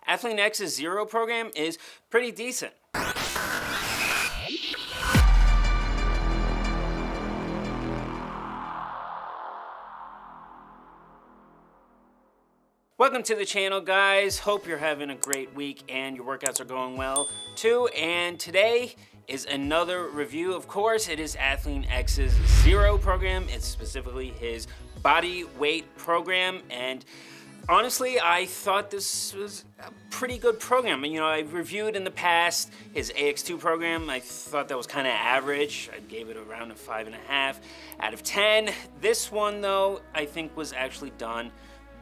Athlean-X Xero Program is pretty decent. Welcome to the channel, guys. Hope you're having a great week and your workouts are going well too. And today is another review. Of course, it is Athlean-X's Xero Program. It's specifically his body weight program. And honestly, I thought this was a pretty good program. You know, I've reviewed in the past his AX2 program. I thought that was kind of average. I gave it around a 5.5 out of 10. This one, though, I think was actually done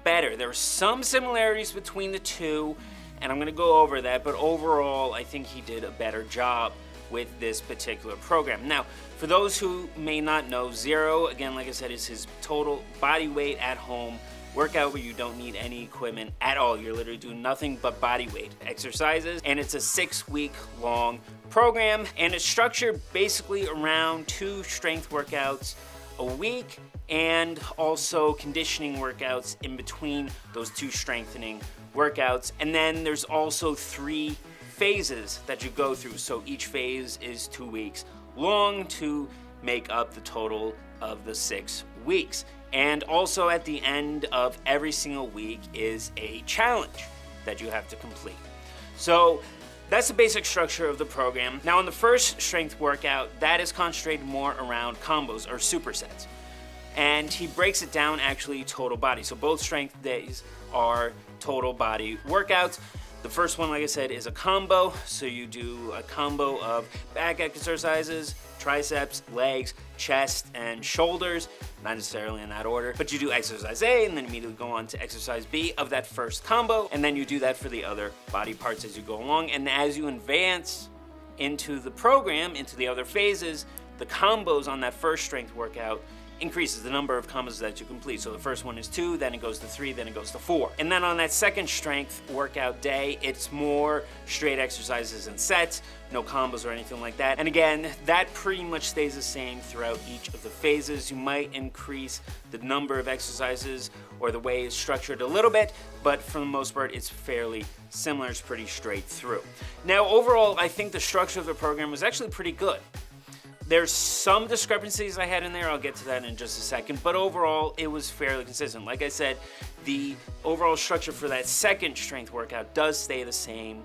better. There are some similarities between the two, and I'm going to go over that, but overall, I think he did a better job with this particular program. Now, for those who may not know, Xero, again, like I said, is his total body weight at home workout where you don't need any equipment at all. You're literally doing nothing but body weight exercises, and it's a 6-week long program, and it's structured basically around 2 strength workouts a week and also conditioning workouts in between those 2 strengthening workouts. And then there's also 3 phases that you go through. So each phase is 2 weeks long to make up the total of the 6 weeks. And also at the end of every single week is a challenge that you have to complete. So that's the basic structure of the program. Now, in the first strength workout, that is concentrated more around combos or supersets. And he breaks it down actually total body. So both strength days are total body workouts. The first one, like I said, is a combo. So you do a combo of back exercises, triceps, legs, chest, and shoulders. Not necessarily in that order, but you do exercise A and then immediately go on to exercise B of that first combo. And then you do that for the other body parts as you go along. And as you advance into the program, into the other phases, the combos on that first strength workout increases the number of combos that you complete. So the first one is 2, then it goes to 3, then it goes to 4. And then on that second strength workout day, it's more straight exercises and sets, no combos or anything like that. And again, that pretty much stays the same throughout each of the phases. You might increase the number of exercises or the way it's structured a little bit, but for the most part, it's fairly similar. It's pretty straight through. Now, overall, I think the structure of the program was actually pretty good. There's some discrepancies I had in there, I'll get to that in just a second, but overall it was fairly consistent. Like I said, the overall structure for that second strength workout does stay the same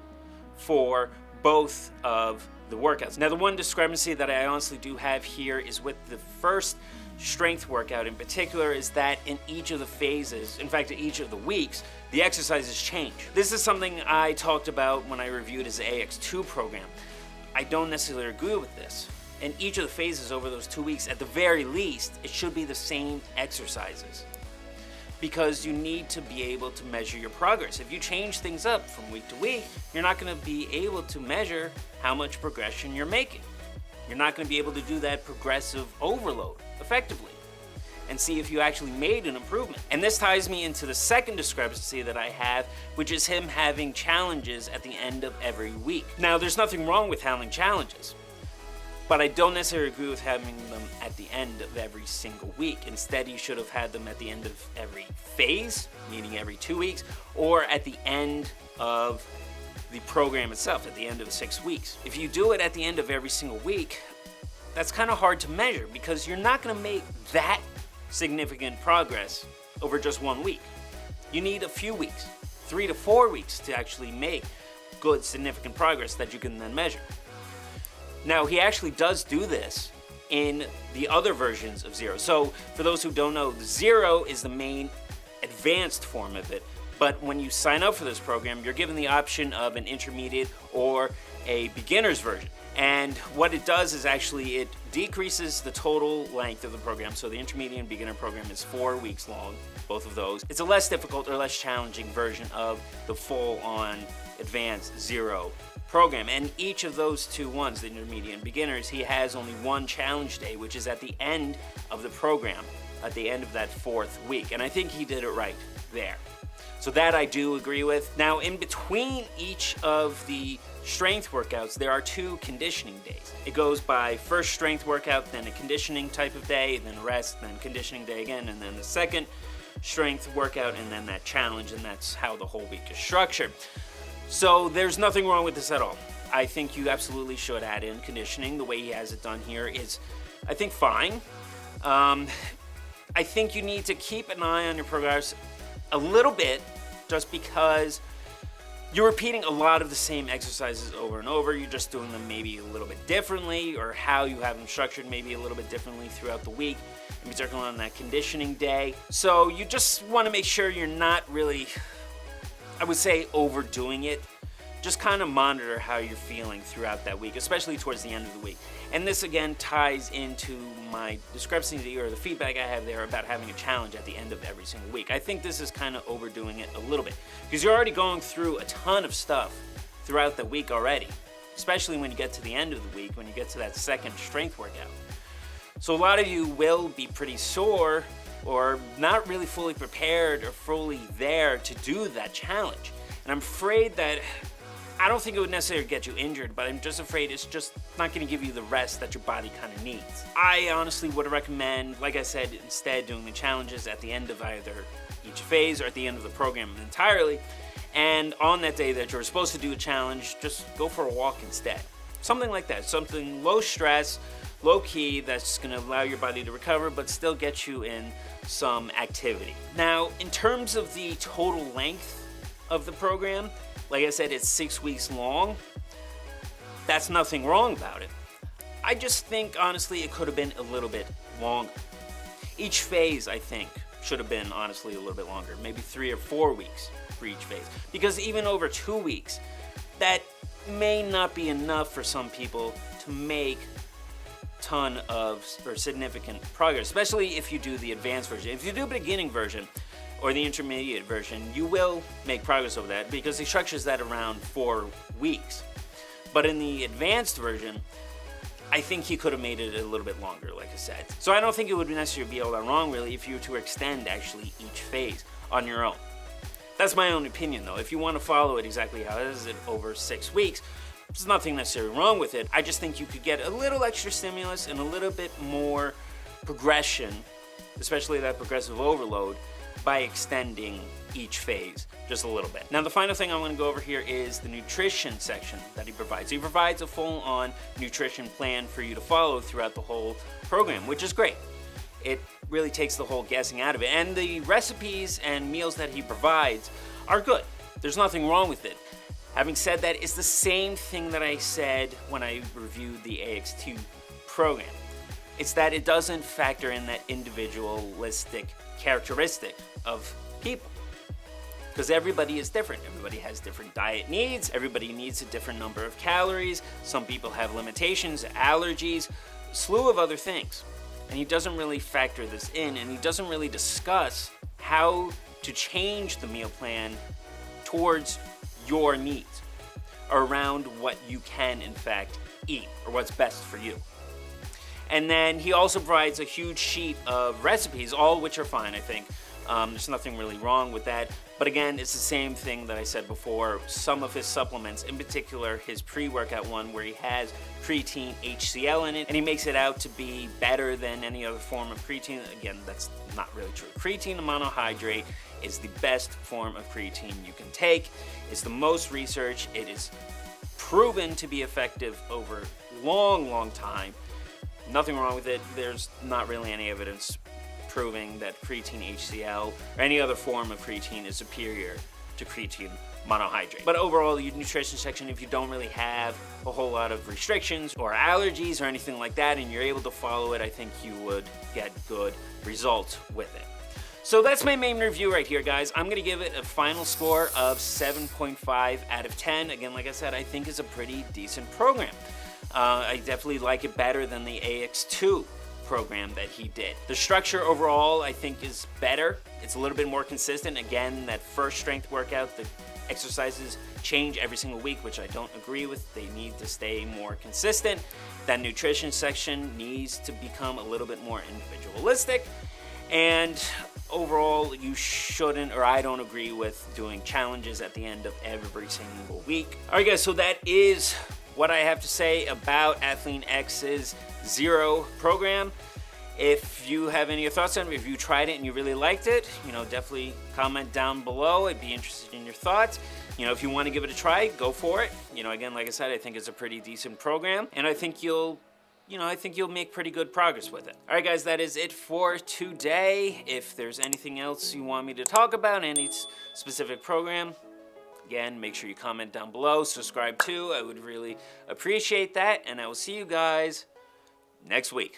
for both of the workouts. Now, the one discrepancy that I honestly do have here is with the first strength workout in particular, is that in each of the phases, in fact, in each of the weeks, the exercises change. This is something I talked about when I reviewed his AX2 program. I don't necessarily agree with this. In each of the phases over those 2 weeks, at the very least, it should be the same exercises, because you need to be able to measure your progress. If you change things up from week to week, you're not going to be able to measure how much progression you're making. You're not going to be able to do that progressive overload effectively and see if you actually made an improvement. And this ties me into the second discrepancy that I have, which is him having challenges at the end of every week. Now, there's nothing wrong with having challenges, but I don't necessarily agree with having them at the end of every single week. Instead, you should have had them at the end of every phase, meaning every 2 weeks, or at the end of the program itself, at the end of the 6 weeks. If you do it at the end of every single week, that's kind of hard to measure, because you're not going to make that significant progress over just 1 week. You need a few weeks, 3 to 4 weeks, to actually make good, significant progress that you can then measure. Now, he actually does do this in the other versions of Xero. So for those who don't know, Xero is the main advanced form of it. But when you sign up for this program, you're given the option of an intermediate or a beginner's version. And what it does is actually it decreases the total length of the program. So the intermediate and beginner program is 4 weeks long, both of those. It's a less difficult or less challenging version of the full-on advanced Xero program. And each of those 2 ones, the intermediate and beginners, he has only 1 challenge day, which is at the end of the program, at the end of that 4th week. And I think he did it right there. So that I do agree with. Now, in between each of the strength workouts, there are 2 conditioning days. It goes by first strength workout, then a conditioning type of day, then rest, then conditioning day again, and then the second strength workout, and then that challenge, and that's how the whole week is structured. So there's nothing wrong with this at all. I think you absolutely should add in conditioning. The way he has it done here is, I think, fine. I think you need to keep an eye on your progress a little bit, just because you're repeating a lot of the same exercises over and over. You're just doing them maybe a little bit differently, or how you have them structured maybe a little bit differently throughout the week, in particular on that conditioning day. So you just want to make sure you're not really, I would say, overdoing it. Just kind of monitor how you're feeling throughout that week, especially towards the end of the week. And this again ties into my discrepancy, or the feedback I have there about having a challenge at the end of every single week. I think this is kind of overdoing it a little bit, because you're already going through a ton of stuff throughout the week already, especially when you get to the end of the week, when you get to that second strength workout. So a lot of you will be pretty sore, or not really fully prepared or fully there to do that challenge. And I'm afraid that, I don't think it would necessarily get you injured, but I'm just afraid it's just not going to give you the rest that your body kind of needs. I honestly would recommend, like I said, instead doing the challenges at the end of either each phase or at the end of the program entirely. And on that day that you're supposed to do a challenge, just go for a walk instead. Something like that, something low stress, low key, that's going to allow your body to recover, but still get you in some activity. Now, in terms of the total length of the program, like I said, it's 6 weeks long. That's nothing wrong about it. I just think, honestly, it could have been a little bit longer. Each phase, I think, should have been, honestly, a little bit longer. Maybe 3 or 4 weeks for each phase. Because even over 2 weeks, that may not be enough for some people to make ton of, or significant progress, especially if you do the advanced version. If you do the beginning version, or the intermediate version, you will make progress over that, because he structures that around 4 weeks. But in the advanced version, I think he could have made it a little bit longer, like I said. So I don't think it would necessarily be all that wrong, really, if you were to extend actually each phase on your own. That's my own opinion, though. If you want to follow it exactly how it is over 6 weeks, there's nothing necessarily wrong with it. I just think you could get a little extra stimulus and a little bit more progression, especially that progressive overload, by extending each phase just a little bit. Now, the final thing I want to go over here is the nutrition section that he provides. He provides a full-on nutrition plan for you to follow throughout the whole program, which is great. It really takes the whole guessing out of it. And the recipes and meals that he provides are good. There's nothing wrong with it. Having said that, it's the same thing that I said when I reviewed the AX2 program. It's that it doesn't factor in that individualistic characteristic of people, because everybody is different. Everybody has different diet needs. Everybody needs a different number of calories. Some people have limitations, allergies, a slew of other things. And he doesn't really factor this in, and he doesn't really discuss how to change the meal plan towards your needs, around what you can in fact eat, or what's best for you. And then he also provides a huge sheet of recipes, all which are fine, I think. There's nothing really wrong with that. But again, it's the same thing that I said before. Some of his supplements, in particular his pre-workout one, where he has creatine HCl in it, and he makes it out to be better than any other form of creatine. Again, that's not really true. Creatine monohydrate is the best form of creatine you can take. It's the most researched. It is proven to be effective over a long time. Nothing wrong with it. There's not really any evidence proving that creatine HCl or any other form of creatine is superior to creatine monohydrate. But overall, your nutrition section, if you don't really have a whole lot of restrictions or allergies or anything like that, and you're able to follow it, I think you would get good results with it. So that's my main review right here, guys. I'm gonna give it a final score of 7.5 out of 10. Again, like I said, I think it's a pretty decent program. I definitely like it better than the AX2 program that he did. The structure overall, I think, is better. It's a little bit more consistent. Again, that first strength workout, the exercises change every single week, which I don't agree with. They need to stay more consistent. That nutrition section needs to become a little bit more individualistic. And overall, you shouldn't, or I don't agree with doing challenges at the end of every single week. All right, guys, so that is what I have to say about Athlean-X's Xero program. If you have any thoughts on it, if you tried it and you really liked it, definitely comment down below. I'd be interested in your thoughts. You know, if you want to give it a try, go for it. You know, again, like I said, I think it's a pretty decent program, and I think you'll make pretty good progress with it. All right, guys, that is it for today. If there's anything else you want me to talk about, any specific program, again, make sure you comment down below, subscribe too. I would really appreciate that, and I will see you guys next week.